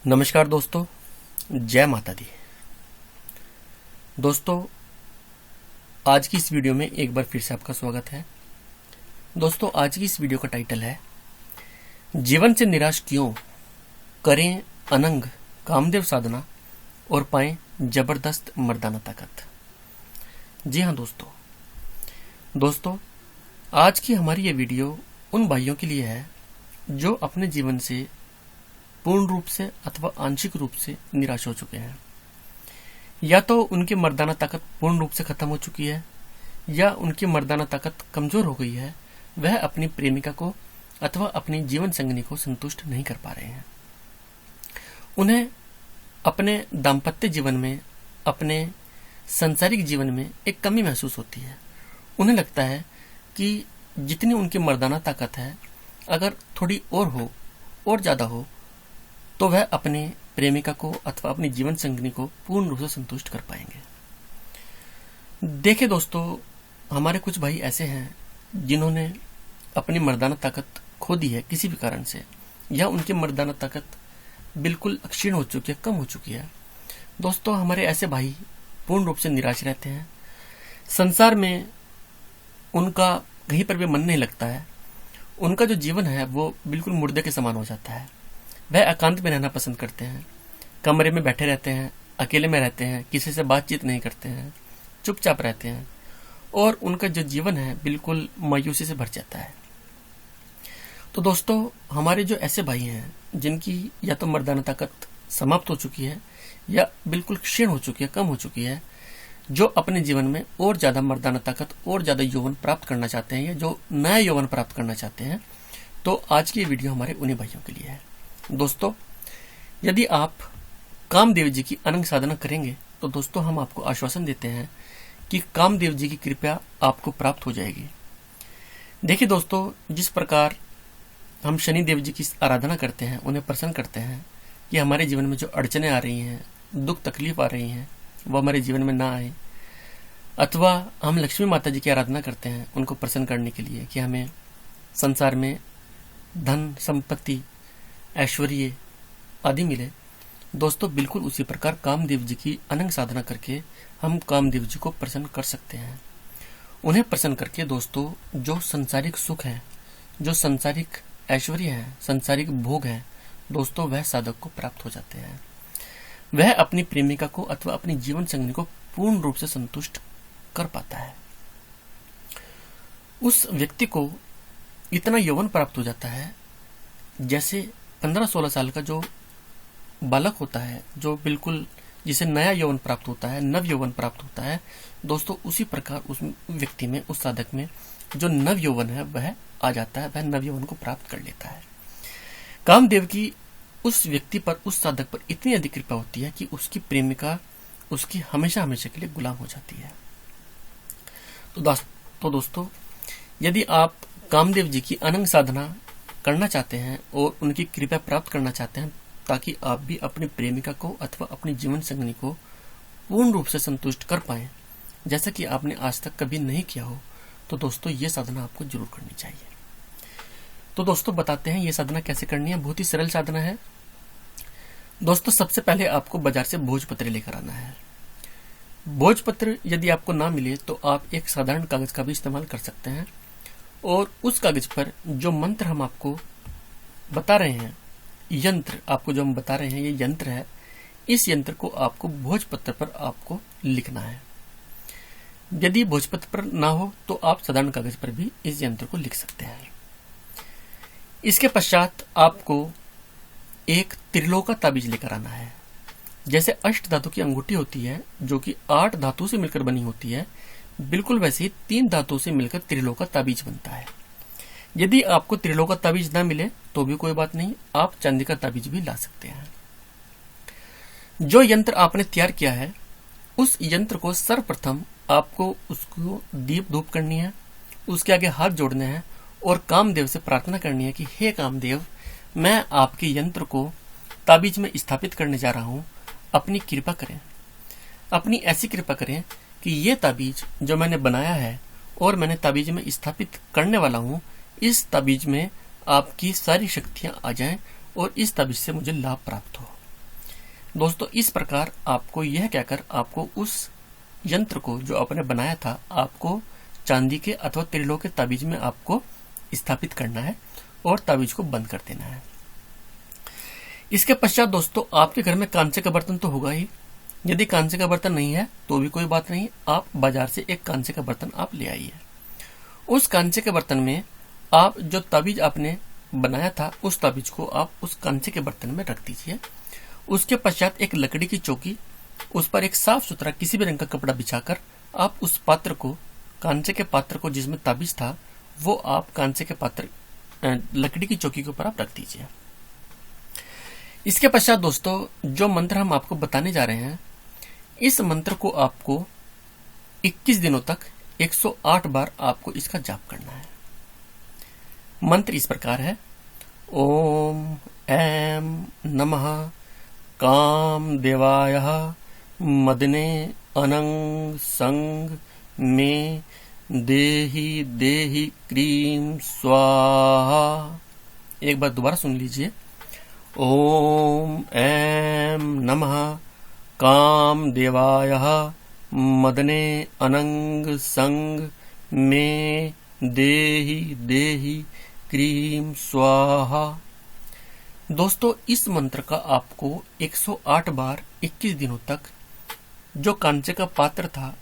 नमस्कार दोस्तों, जय माता दी। दोस्तों, आज की इस वीडियो में एक बार फिर से आपका स्वागत है। दोस्तों, आज की इस वीडियो का टाइटल है जीवन से निराश क्यों, करें अनंग कामदेव साधना और पाएं जबरदस्त मर्दाना ताकत। जी हाँ दोस्तों, आज की हमारी ये वीडियो उन भाइयों के लिए है जो अपने जीवन से पूर्ण रूप से अथवा आंशिक रूप से निराश हो चुके हैं। या तो उनकी मर्दाना ताकत पूर्ण रूप से खत्म हो चुकी है या उनकी मर्दाना ताकत कमजोर हो गई है। वह अपनी प्रेमिका को अथवा अपनी जीवन संगिनी को संतुष्ट नहीं कर पा रहे हैं। उन्हें अपने दाम्पत्य जीवन में, अपने सांसारिक जीवन में एक कमी महसूस होती है। उन्हें लगता है कि जितनी उनकी मर्दाना ताकत है, अगर थोड़ी और हो और ज्यादा हो तो वह अपने प्रेमिका को अथवा अपनी जीवन संगिनी को पूर्ण रूप से संतुष्ट कर पाएंगे। देखिए दोस्तों, हमारे कुछ भाई ऐसे हैं जिन्होंने अपनी मर्दाना ताकत खो दी है किसी भी कारण से, या उनकी मर्दाना ताकत बिल्कुल क्षीण हो चुकी है, कम हो चुकी है। दोस्तों, हमारे ऐसे भाई पूर्ण रूप से निराश रहते हैं। संसार में उनका कहीं पर भी मन नहीं लगता है। उनका जो जीवन है वो बिल्कुल मुर्दे के समान हो जाता है। वह एकांत में रहना पसंद करते हैं, कमरे में बैठे रहते हैं, अकेले में रहते हैं, किसी से बातचीत नहीं करते हैं, चुपचाप रहते हैं और उनका जो जीवन है बिल्कुल मायूसी से भर जाता है। तो दोस्तों, हमारे जो ऐसे भाई हैं जिनकी या तो मर्दाना ताकत समाप्त हो चुकी है या बिल्कुल क्षीण हो चुकी है, कम हो चुकी है, जो अपने जीवन में और ज्यादा मर्दाना ताकत और ज्यादा यौवन प्राप्त करना चाहते हैं या जो नया यौवन प्राप्त करना चाहते हैं, तो आज की वीडियो हमारे उन्हीं भाइयों के लिए है। दोस्तों, यदि आप कामदेव जी की अनंग साधना करेंगे तो दोस्तों हम आपको आश्वासन देते हैं कि कामदेव जी की कृपा आपको प्राप्त हो जाएगी। देखिए दोस्तों, जिस प्रकार हम शनि देव जी की आराधना करते हैं, उन्हें प्रसन्न करते हैं कि हमारे जीवन में जो अड़चने आ रही हैं, दुख तकलीफ आ रही हैं, वो हमारे जीवन में ना आए, अथवा हम लक्ष्मी माता जी की आराधना करते हैं उनको प्रसन्न करने के लिए कि हमें संसार में धन, संपत्ति, ऐश्वर्य आदि मिले। दोस्तों, बिल्कुल उसी प्रकार कामदेव जी की अनंग साधना करके हम कामदेव जी को प्रसन्न कर सकते हैं। उन्हें प्रसन्न करके दोस्तों जो संसारिक सुख है, जो संसारिक ऐश्वर्य है, संसारिक भोग है, दोस्तों वह साधक को प्राप्त हो जाते हैं। वह अपनी प्रेमिका को अथवा अपनी जीवन संगिनी को पूर्ण रूप से संतुष्ट कर पाता है। उस व्यक्ति को इतना यौवन प्राप्त हो जाता है जैसे 15-16 साल का जो बालक होता है, जो बिल्कुल जिसे नया यौवन प्राप्त होता है, नव यौवन प्राप्त होता है, दोस्तों उसी प्रकार उस व्यक्ति में, उस साधक में जो नव यौवन है वह आ जाता है, वह नव यौवन को प्राप्त कर लेता है। कामदेव की उस व्यक्ति पर, उस साधक पर इतनी अधिक कृपा होती है कि उसकी प्रेमिका उसकी हमेशा हमेशा के लिए गुलाम हो जाती है। तो दोस्तों, यदि आप कामदेव जी की अनंग साधना करना चाहते हैं और उनकी कृपा प्राप्त करना चाहते हैं ताकि आप भी अपनी प्रेमिका को अथवा अपनी जीवन संगिनी को पूर्ण रूप से संतुष्ट कर पाएं, जैसा कि आपने आज तक कभी नहीं किया हो, तो दोस्तों ये साधना आपको जरूर करनी चाहिए। तो दोस्तों बताते हैं ये साधना कैसे करनी है। बहुत ही सरल साधना है। दोस्तों, सबसे पहले आपको बाजार से भोजपत्र लेकर आना है। भोजपत्र यदि आपको ना मिले तो आप एक साधारण कागज का भी इस्तेमाल कर सकते हैं और उस कागज पर जो मंत्र हम आपको बता रहे हैं, यंत्र आपको जो हम बता रहे हैं, ये यंत्र है। इस यंत्र को आपको भोजपत्र पर आपको लिखना है। यदि भोजपत्र पर ना हो तो आप साधारण कागज पर भी इस यंत्र को लिख सकते हैं। इसके पश्चात आपको एक त्रिलोका ताबीज लेकर आना है। जैसे अष्ट धातु की अंगूठी होती है जो कि 8 धातु से मिलकर बनी होती है, बिल्कुल वैसे ही 3 धातुओं से मिलकर त्रिलोका ताबीज बनता है। यदि आपको त्रिलोका ताबीज ना मिले तो भी कोई बात नहीं, आप चांदी का ताबीज भी ला सकते हैं। जो यंत्र आपने तैयार किया है, उस यंत्र को सर्वप्रथम आपको उसको दीप धूप करनी है, उसके आगे हाथ जोड़ने हैं और कामदेव से प्रार्थना करनी है कि हे कामदेव, मैं आपके यंत्र को ताबीज में स्थापित करने जा रहा हूं, अपनी कृपा करें, अपनी ऐसी कृपा करें कि ये ताबीज जो मैंने बनाया है और मैंने ताबीज में स्थापित करने वाला हूं, इस ताबीज में आपकी सारी शक्तियां आ जाएं और इस ताबीज से मुझे लाभ प्राप्त हो। दोस्तों इस प्रकार आपको यह कहकर आपको उस यंत्र को जो आपने बनाया था आपको चांदी के अथवा त्रिलोह के ताबीज में आपको स्थापित करना है और ताबीज को बंद कर देना है। इसके पश्चात दोस्तों आपके घर में कांसे का बर्तन तो होगा ही। यदि कांसे का बर्तन नहीं है तो भी कोई बात नहीं, आप बाजार से एक कांसे का बर्तन आप ले आइए। उस कांसे के बर्तन में आप जो ताबीज आपने बनाया था उस ताबीज को आप उस कांसे के बर्तन में रख दीजिए। उसके पश्चात एक लकड़ी की चौकी, उस पर एक साफ सुथरा किसी भी रंग का कपड़ा बिछाकर आप उस पात्र को, कांसे के पात्र को जिसमें ताबीज था, वो आप कांसे के पात्र लकड़ी की चौकी के ऊपर आप रख दीजिए। इसके पश्चात दोस्तों जो मंत्र हम आपको बताने जा रहे हैं, इस मंत्र को आपको 21 दिनों तक 108 बार आपको इसका जाप करना है। मंत्र इस प्रकार है, ओम ऐम नमः कामदेवाय मदने अनंग संग में देहि देहि क्रीम स्वाहा। एक बार दोबारा सुन लीजिए। ओम ऐम नमः कामदेवाय मदने अनंग संग में देहि देहि क्रीम स्वाहा। दोस्तों इस मंत्र का आपको 108 बार 21 दिनों तक जो कांचे का पात्र था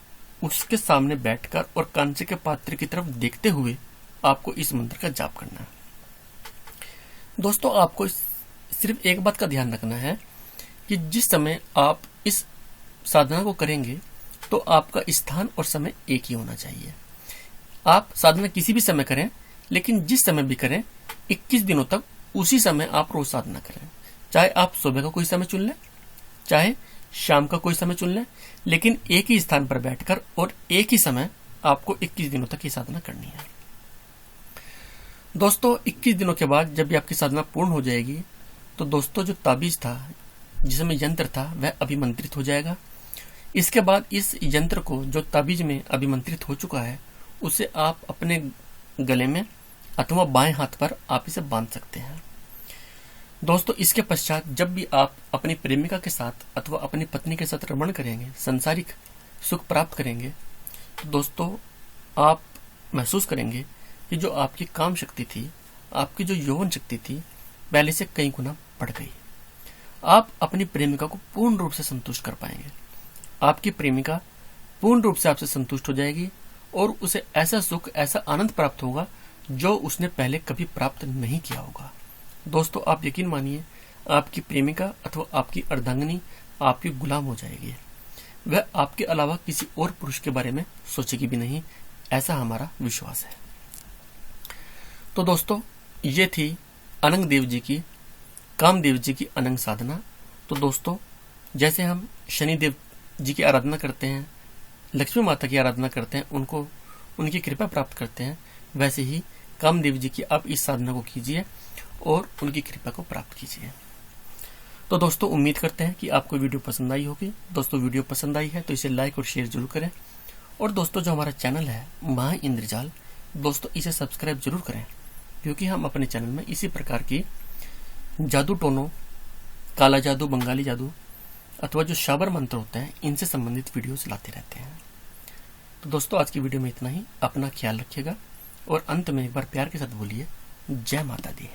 उसके सामने बैठकर और कांचे के पात्र की तरफ देखते हुए आपको इस मंत्र का जाप करना है। दोस्तों आपको सिर्फ एक बात का ध्यान रखना है कि जिस समय आप इस साधना को करेंगे तो आपका स्थान और समय एक ही होना चाहिए। आप साधना किसी भी समय करें, लेकिन जिस समय भी करें 21 दिनों तक उसी समय आप रोज साधना करें। चाहे आप सुबह का कोई समय चुन लें, चाहे शाम का कोई समय चुन लें, लेकिन एक ही स्थान पर बैठकर और एक ही समय आपको 21 दिनों तक ये साधना करनी है। दोस्तों 21 दिनों के बाद जब भी आपकी साधना पूर्ण हो जाएगी तो दोस्तों जो ताबीज था, जिसमें यंत्र था, वह अभिमंत्रित हो जाएगा। इसके बाद इस यंत्र को जो ताबीज में अभिमंत्रित हो चुका है उसे आप अपने गले में अथवा बाएं हाथ पर आप इसे बांध सकते हैं। दोस्तों इसके पश्चात जब भी आप अपनी प्रेमिका के साथ अथवा अपनी पत्नी के साथ रमण करेंगे, सांसारिक सुख प्राप्त करेंगे, तो दोस्तों आप महसूस करेंगे कि जो आपकी काम शक्ति थी, आपकी जो यौवन शक्ति थी, पहले से कई गुना बढ़ गई। आप अपनी प्रेमिका को पूर्ण रूप से संतुष्ट कर पाएंगे। आपकी प्रेमिका पूर्ण रूप से आपसे संतुष्ट हो जाएगी और उसे ऐसा सुख, ऐसा आनंद प्राप्त होगा जो उसने पहले कभी प्राप्त नहीं किया होगा। दोस्तों आप यकीन मानिए, आपकी प्रेमिका अथवा आपकी अर्धांगिनी आपकी गुलाम हो जाएगी। वह आपके अलावा किसी और पुरुष के बारे में सोचेगी भी नहीं, ऐसा हमारा विश्वास है। तो दोस्तों ये थी अनंग देव जी की, कामदेव जी की अनंग साधना। तो दोस्तों जैसे हम शनिदेव जी की आराधना करते हैं, लक्ष्मी माता की आराधना करते हैं, उनको उनकी कृपा प्राप्त करते हैं, वैसे ही कामदेव जी की आप इस साधना को कीजिए और उनकी कृपा को प्राप्त कीजिए। तो दोस्तों उम्मीद करते हैं कि आपको वीडियो पसंद आई होगी। दोस्तों वीडियो पसंद आई है तो इसे लाइक और शेयर जरूर करें। और दोस्तों जो हमारा चैनल है महा इंद्रजाल, दोस्तों इसे सब्सक्राइब जरूर करें, क्योंकि हम अपने चैनल में इसी प्रकार की जादू टोनों, काला जादू, बंगाली जादू अथवा जो शाबर मंत्र होते हैं, इनसे संबंधित वीडियोस लाते रहते हैं। तो दोस्तों आज की वीडियो में इतना ही। अपना ख्याल रखिएगा और अंत में एक बार प्यार के साथ बोलिए जय माता दी।